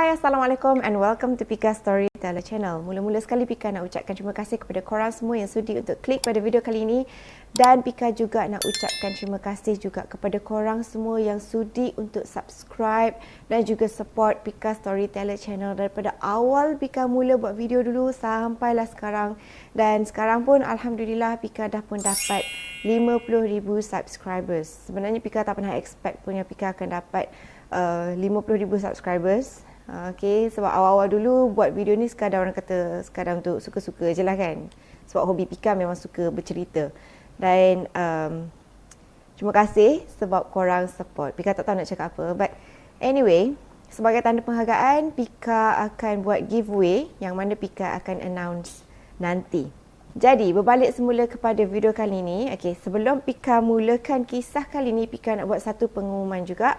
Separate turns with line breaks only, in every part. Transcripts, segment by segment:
Hai, Assalamualaikum and welcome to Pika Storyteller Channel. Mula-mula sekali Pika nak ucapkan terima kasih kepada korang semua yang sudi untuk klik pada video kali ini. Dan Pika juga nak ucapkan terima kasih juga kepada korang semua yang sudi untuk subscribe dan juga support Pika Storyteller Channel daripada awal Pika mula buat video dulu sampailah sekarang. Dan sekarang pun Alhamdulillah Pika dah pun dapat 50,000 subscribers. Sebenarnya Pika tak pernah expect punya Pika akan dapat 50,000 subscribers. Okay, sebab awal-awal dulu buat video ni sekadar orang kata sekadar untuk suka-suka je lah kan. Sebab hobi Pika memang suka bercerita. Dan terima kasih sebab korang support. Pika tak tahu nak cakap apa. But anyway, sebagai tanda penghargaan, Pika akan buat giveaway yang mana Pika akan announce nanti. Jadi, berbalik semula kepada video kali ni. Okay, sebelum Pika mulakan kisah kali ni, Pika nak buat satu pengumuman juga.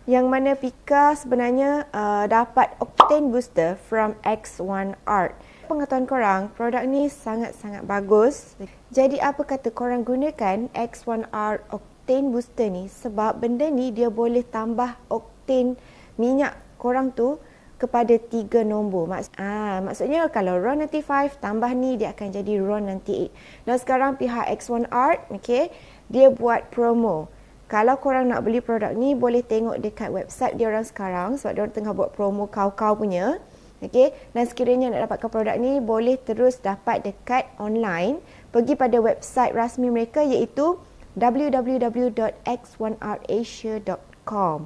Yang mana Pika sebenarnya dapat Octane Booster from X1 Art. Pengetahuan korang, produk ni sangat-sangat bagus. Jadi apa kata korang gunakan X1 Art Octane Booster ni sebab benda ni dia boleh tambah octane minyak korang tu kepada 3 nombor. Maksudnya kalau RON 95 tambah ni dia akan jadi RON 98. Dan sekarang pihak X1 Art, okay, dia buat promo. Kalau korang nak beli produk ni, boleh tengok dekat website dia orang sekarang sebab dia orang tengah buat promo kau-kau punya. Okay? Dan sekiranya nak dapatkan produk ni, boleh terus dapat dekat online. Pergi pada website rasmi mereka iaitu www.x1artasia.com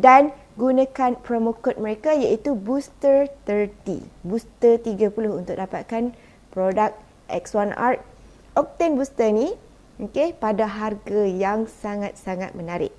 dan gunakan promo code mereka iaitu Booster30. Booster 30 untuk dapatkan produk X1 Art Octane Booster ni. Okay, pada harga yang sangat-sangat menarik.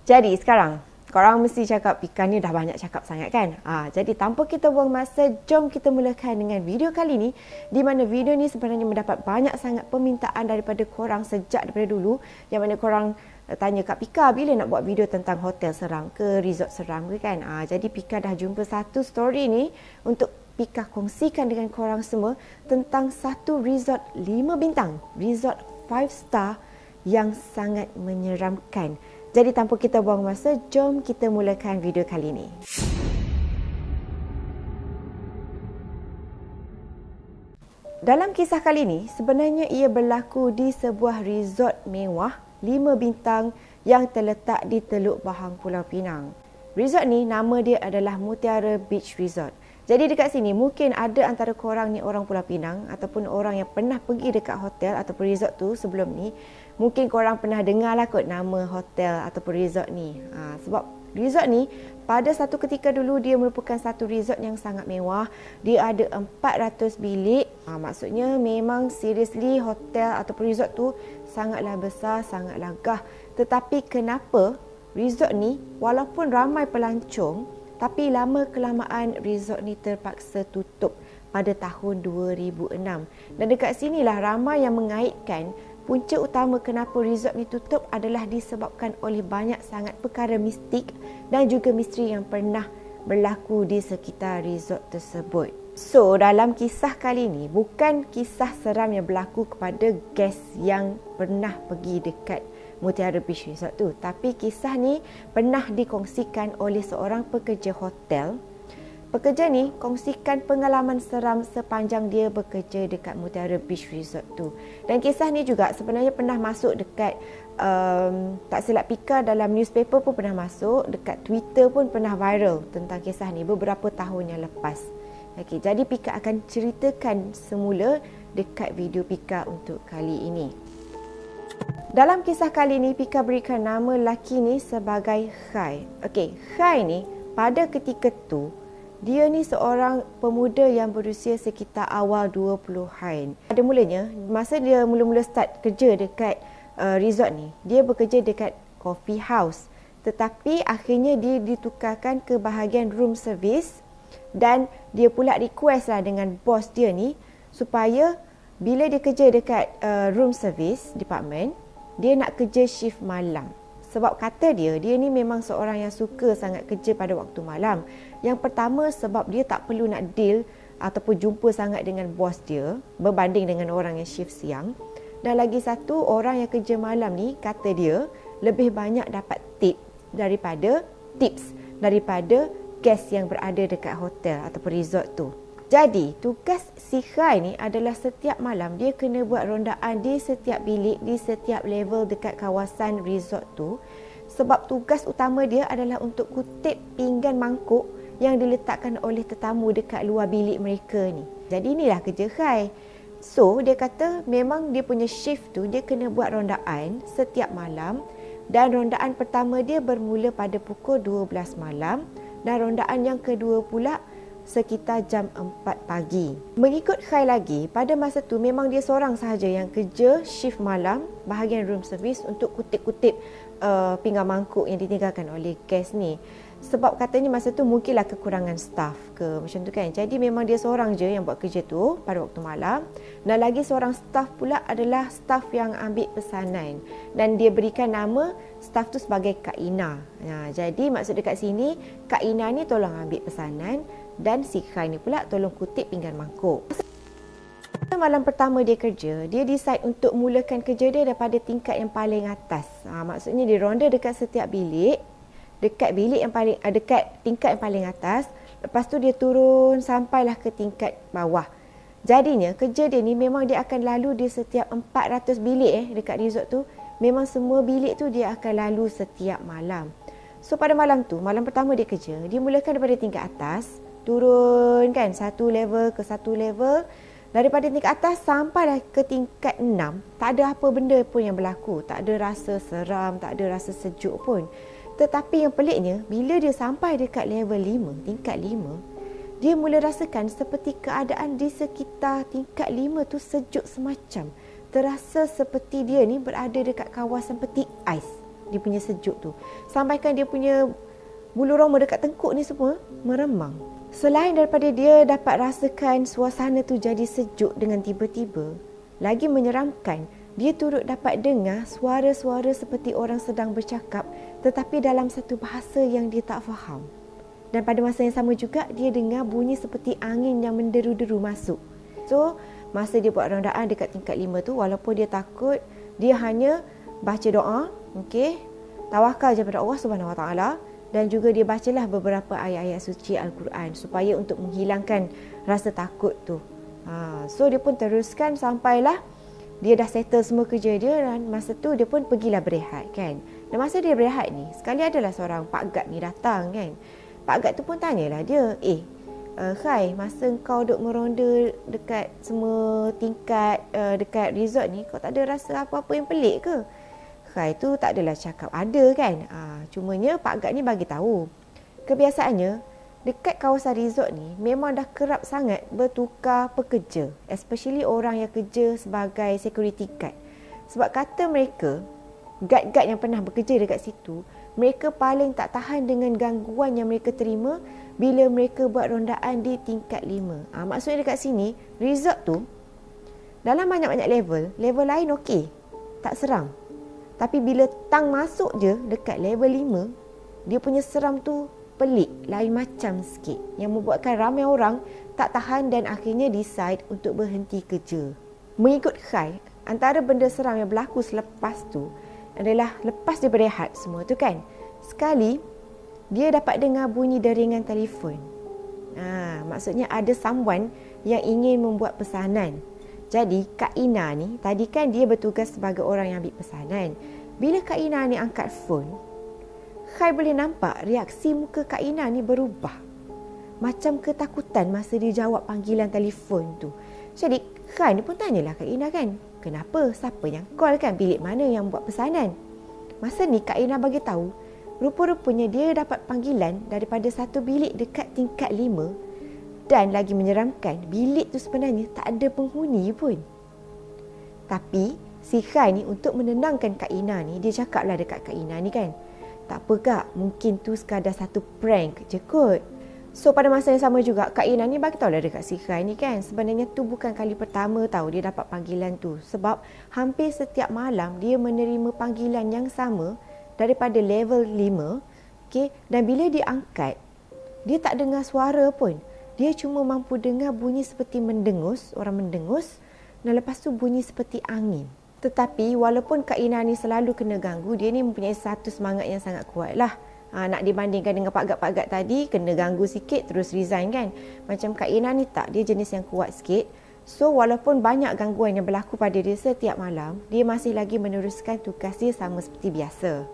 Jadi sekarang, korang mesti cakap Pika ni dah banyak cakap sangat kan? Jadi tanpa kita buang masa, jom kita mulakan dengan video kali ni. Di mana video ni sebenarnya mendapat banyak sangat permintaan daripada korang sejak daripada dulu. Yang mana korang tanya Kak Pika bila nak buat video tentang hotel seram ke, resort seram ke kan? Jadi Pika dah jumpa satu story ni untuk Pika kongsikan dengan korang semua tentang satu resort 5 bintang, resort 5 star yang sangat menyeramkan. Jadi tanpa kita buang masa, jom kita mulakan video kali ini. Dalam kisah kali ini, sebenarnya ia berlaku di sebuah resort mewah 5 bintang yang terletak di Teluk Bahang, Pulau Pinang. Resort ni nama dia adalah Mutiara Beach Resort. Jadi dekat sini mungkin ada antara korang ni orang Pulau Pinang ataupun orang yang pernah pergi dekat hotel ataupun resort tu sebelum ni. Mungkin korang pernah dengar lah kot nama hotel ataupun resort ni. Sebab resort ni pada satu ketika dulu dia merupakan satu resort yang sangat mewah. Dia ada 400 bilik. Maksudnya memang seriously hotel ataupun resort tu sangatlah besar, sangat gagah. Tetapi kenapa resort ni walaupun ramai pelancong, tapi lama-kelamaan resort ni terpaksa tutup pada tahun 2006. Dan dekat sinilah ramai yang mengaitkan punca utama kenapa resort ni tutup adalah disebabkan oleh banyak sangat perkara mistik dan juga misteri yang pernah berlaku di sekitar resort tersebut. So, dalam kisah kali ni bukan kisah seram yang berlaku kepada guest yang pernah pergi dekat Mutiara Beach Resort tu, tapi kisah ni pernah dikongsikan oleh seorang pekerja hotel. Pekerja ni kongsikan pengalaman seram sepanjang dia bekerja dekat Mutiara Beach Resort tu. Dan kisah ni juga sebenarnya pernah masuk dekat tak silap Pika dalam newspaper pun pernah masuk, dekat Twitter pun pernah viral tentang kisah ni beberapa tahun yang lepas. Okey, jadi Pika akan ceritakan semula dekat video Pika untuk kali ini. Dalam kisah kali ni, Pika berikan nama lelaki ni sebagai Khai. Okey, Khai ni pada ketika tu, dia ni seorang pemuda yang berusia sekitar awal 20-an. Pada mulanya, masa dia mula-mula start kerja dekat resort ni, dia bekerja dekat coffee house. Tetapi akhirnya dia ditukarkan ke bahagian room service dan dia pula request lah dengan bos dia ni supaya bila dia kerja dekat room service department, dia nak kerja shift malam. Sebab kata dia ni memang seorang yang suka sangat kerja pada waktu malam. Yang pertama sebab dia tak perlu nak deal ataupun jumpa sangat dengan bos dia berbanding dengan orang yang shift siang. Dan lagi satu, orang yang kerja malam ni kata dia lebih banyak dapat tips daripada guest yang berada dekat hotel ataupun resort tu. Jadi, tugas si Khai ni adalah setiap malam dia kena buat rondaan di setiap bilik, di setiap level dekat kawasan resort tu. Sebab tugas utama dia adalah untuk kutip pinggan mangkuk yang diletakkan oleh tetamu dekat luar bilik mereka ni. Jadi inilah kerja Khai. So, dia kata memang dia punya shift tu dia kena buat rondaan setiap malam. Dan rondaan pertama dia bermula pada pukul 12 malam dan rondaan yang kedua pula sekitar jam 4 pagi. Mengikut Khai lagi, pada masa tu memang dia seorang sahaja yang kerja shift malam bahagian room service untuk kutip-kutip pinggan mangkuk yang ditinggalkan oleh guest ni. Sebab katanya masa tu mungkinlah kekurangan staff ke macam tu kan. Jadi memang dia seorang je yang buat kerja tu pada waktu malam. Dan lagi seorang staff pula adalah staff yang ambil pesanan. Dan dia berikan nama staff tu sebagai Kak Ina. Jadi maksud dekat sini, Kak Ina ni tolong ambil pesanan dan si Khai ni pula tolong kutip pinggan mangkuk. Malam pertama dia kerja, dia decide untuk mulakan kerja dia daripada tingkat yang paling atas. Maksudnya dia ronda dekat setiap bilik, dekat tingkat yang paling atas. Lepas tu dia turun sampailah ke tingkat bawah. Jadinya kerja dia ni memang dia akan lalu di setiap 400 bilik dekat resort tu. Memang semua bilik tu dia akan lalu setiap malam. So pada malam tu, malam pertama dia kerja, dia mulakan daripada tingkat atas, turun kan satu level ke satu level. Daripada tingkat atas sampailah ke tingkat 6, tak ada apa benda pun yang berlaku. Tak ada rasa seram, tak ada rasa sejuk pun. Tetapi yang peliknya, bila dia sampai dekat level 5, tingkat 5, dia mula rasakan seperti keadaan di sekitar tingkat 5 tu sejuk semacam. Terasa seperti dia ni berada dekat kawasan peti ais. Dia punya sejuk tu. Sampaikan dia punya bulu roma dekat tengkuk ni semua meremang. Selain daripada dia dapat rasakan suasana tu jadi sejuk dengan tiba-tiba, lagi menyeramkan, dia turut dapat dengar suara-suara seperti orang sedang bercakap tetapi dalam satu bahasa yang dia tak faham. Dan pada masa yang sama juga, dia dengar bunyi seperti angin yang menderu-deru masuk. So, masa dia buat rondaan dekat tingkat 5 tu, walaupun dia takut, dia hanya baca doa, tawakal je pada Allah Subhanahu Wa Taala. Dan juga dia bacalah beberapa ayat-ayat suci Al-Quran supaya untuk menghilangkan rasa takut tu. So dia pun teruskan sampailah dia dah settle semua kerja dia dan masa tu dia pun pergilah berehat kan. Dan masa dia berehat ni, sekali adalah seorang Pak Gad ni datang kan. Pak Gad tu pun tanyalah dia, Khai, masa kau duk meronda dekat semua tingkat dekat resort ni, kau tak ada rasa apa-apa yang pelik ke? Khai tu tak adalah cakap ada kan. Cumanya Pak Gad ni bagi tahu. Kebiasaannya dekat kawasan resort ni memang dah kerap sangat bertukar pekerja, especially orang yang kerja sebagai security guard. Sebab kata mereka, guard-guard yang pernah bekerja dekat situ, mereka paling tak tahan dengan gangguan yang mereka terima bila mereka buat rondaan di tingkat 5. Maksudnya dekat sini, resort tu dalam banyak-banyak level lain okey, tak seram. Tapi bila tang masuk je dekat level 5, dia punya seram tu pelik, lain macam sikit. Yang membuatkan ramai orang tak tahan dan akhirnya decide untuk berhenti kerja. Mengikut Khai, antara benda seram yang berlaku selepas tu adalah lepas dia berehat semua tu kan. Sekali, dia dapat dengar bunyi deringan telefon. Maksudnya ada someone yang ingin membuat pesanan. Jadi Kak Ina ni, tadi kan dia bertugas sebagai orang yang ambil pesanan. Bila Kak Ina ni angkat phone, Khai boleh nampak reaksi muka Kak Ina ni berubah. Macam ketakutan masa dia jawab panggilan telefon tu. Jadi Khai ni pun tanyalah Kak Ina kan, kenapa? Siapa yang call kan? Bilik mana yang buat pesanan? Masa ni Kak Ina bagi tahu, rupa-rupanya dia dapat panggilan daripada satu bilik dekat tingkat 5. Dan lagi menyeramkan, bilik tu sebenarnya tak ada penghuni pun. Tapi si Khai ni untuk menenangkan Kak Ina ni, dia cakaplah dekat Kak Ina ni kan, tak apa Kak, mungkin tu sekadar satu prank je kot. So pada masa yang sama juga, Kak Ina ni bagi tahulah dekat si Khai ni kan, sebenarnya tu bukan kali pertama tahu dia dapat panggilan tu. Sebab hampir setiap malam dia menerima panggilan yang sama daripada level 5. Dan bila dia angkat, dia tak dengar suara pun. Dia cuma mampu dengar bunyi seperti mendengus, orang mendengus, dan lepas tu bunyi seperti angin. Tetapi walaupun Kak Ina ni selalu kena ganggu, dia ni mempunyai satu semangat yang sangat kuat lah. Nak dibandingkan dengan Pak Gad tadi, kena ganggu sikit terus resign kan. Macam Kak Ina ni tak, dia jenis yang kuat sikit. So walaupun banyak gangguan yang berlaku pada dia setiap malam, dia masih lagi meneruskan tugas dia sama seperti biasa.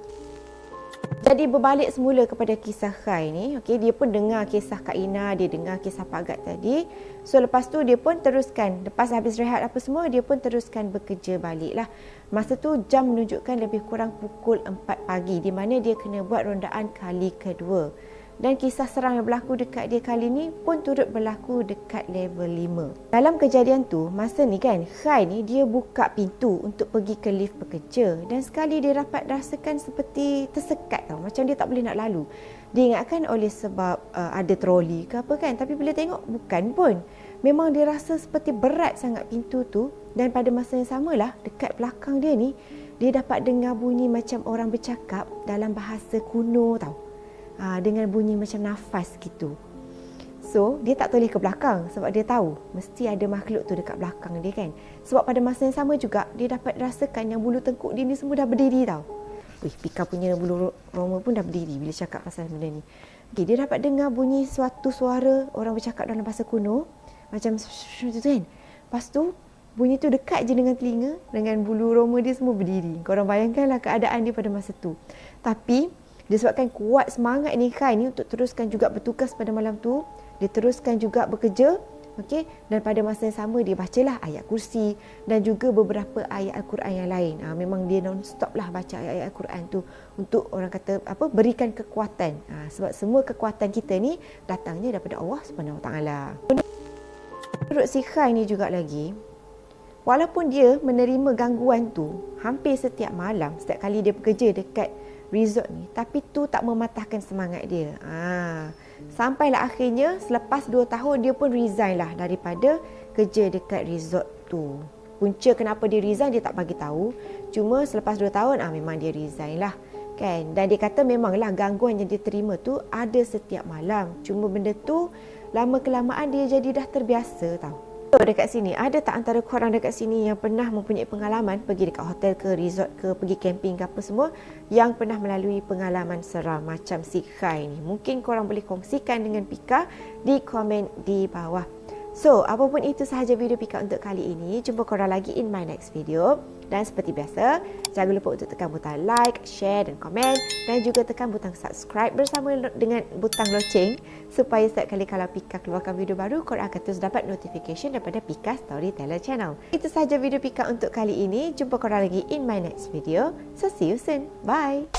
Jadi berbalik semula kepada kisah Khai ni, dia pun dengar kisah Kak Ina, dia dengar kisah Pak Gad tadi. So lepas tu dia pun teruskan, lepas habis rehat apa semua, dia pun teruskan bekerja balik lah. Masa tu jam menunjukkan lebih kurang pukul 4 pagi di mana dia kena buat rondaan kali kedua. Dan kisah seram yang berlaku dekat dia kali ni pun turut berlaku dekat level 5. Dalam kejadian tu, masa ni kan, Khai ni dia buka pintu untuk pergi ke lift pekerja. Dan sekali dia dapat rasakan seperti tersekat tau. Macam dia tak boleh nak lalu. Dia ingatkan oleh sebab ada troli ke apa kan. Tapi bila tengok, bukan pun. Memang dia rasa seperti berat sangat pintu tu. Dan pada masa yang samalah, dekat belakang dia ni, dia dapat dengar bunyi macam orang bercakap dalam bahasa kuno tau. Dengan bunyi macam nafas gitu. So, dia tak toleh ke belakang sebab dia tahu mesti ada makhluk tu dekat belakang dia kan. Sebab pada masa yang sama juga, dia dapat rasakan yang bulu tengkuk dia ni semua dah berdiri tau. Pika punya bulu roma pun dah berdiri bila cakap pasal benda ni. Dia dapat dengar bunyi suatu suara orang bercakap dalam bahasa kuno. Macam tu kan. Lepas tu, bunyi tu dekat je dengan telinga, dengan bulu roma dia semua berdiri. Korang bayangkanlah keadaan dia pada masa tu. Tapi, disebabkan kuat semangat ni Khai ni untuk teruskan juga bertugas pada malam tu, dia teruskan juga bekerja, dan pada masa yang sama dia bacalah ayat kursi dan juga beberapa ayat Al-Quran yang lain. Memang dia non-stop lah baca ayat-ayat Al-Quran tu untuk orang kata berikan kekuatan. Sebab semua kekuatan kita ni datangnya daripada Allah Subhanahu Wa Taala. Menurut si Khai ni juga lagi, walaupun dia menerima gangguan tu hampir setiap malam, setiap kali dia bekerja dekat resort ni, tapi tu tak mematahkan semangat dia. Sampailah akhirnya selepas 2 tahun dia pun resign lah daripada kerja dekat resort tu. Punca kenapa dia resign dia tak bagi tahu. Cuma selepas 2 tahun memang dia resign lah kan. Dan dia kata memanglah gangguan yang dia terima tu ada setiap malam. Cuma benda tu lama kelamaan dia jadi dah terbiasa tau. So, dekat sini, ada tak antara korang dekat sini yang pernah mempunyai pengalaman pergi dekat hotel ke, resort ke, pergi camping ke apa semua, yang pernah melalui pengalaman seram macam si Khai ni? Mungkin korang boleh kongsikan dengan Pika di komen di bawah. So, apapun itu sahaja video Pika untuk kali ini. Jumpa korang lagi in my next video. Dan seperti biasa, jangan lupa untuk tekan butang like, share dan komen. Dan juga tekan butang subscribe bersama dengan butang loceng. Supaya setiap kali kalau Pika keluarkan video baru, korang akan terus dapat notification daripada Pika Storyteller Channel. Itu sahaja video Pika untuk kali ini. Jumpa korang lagi in my next video. So, see you soon. Bye!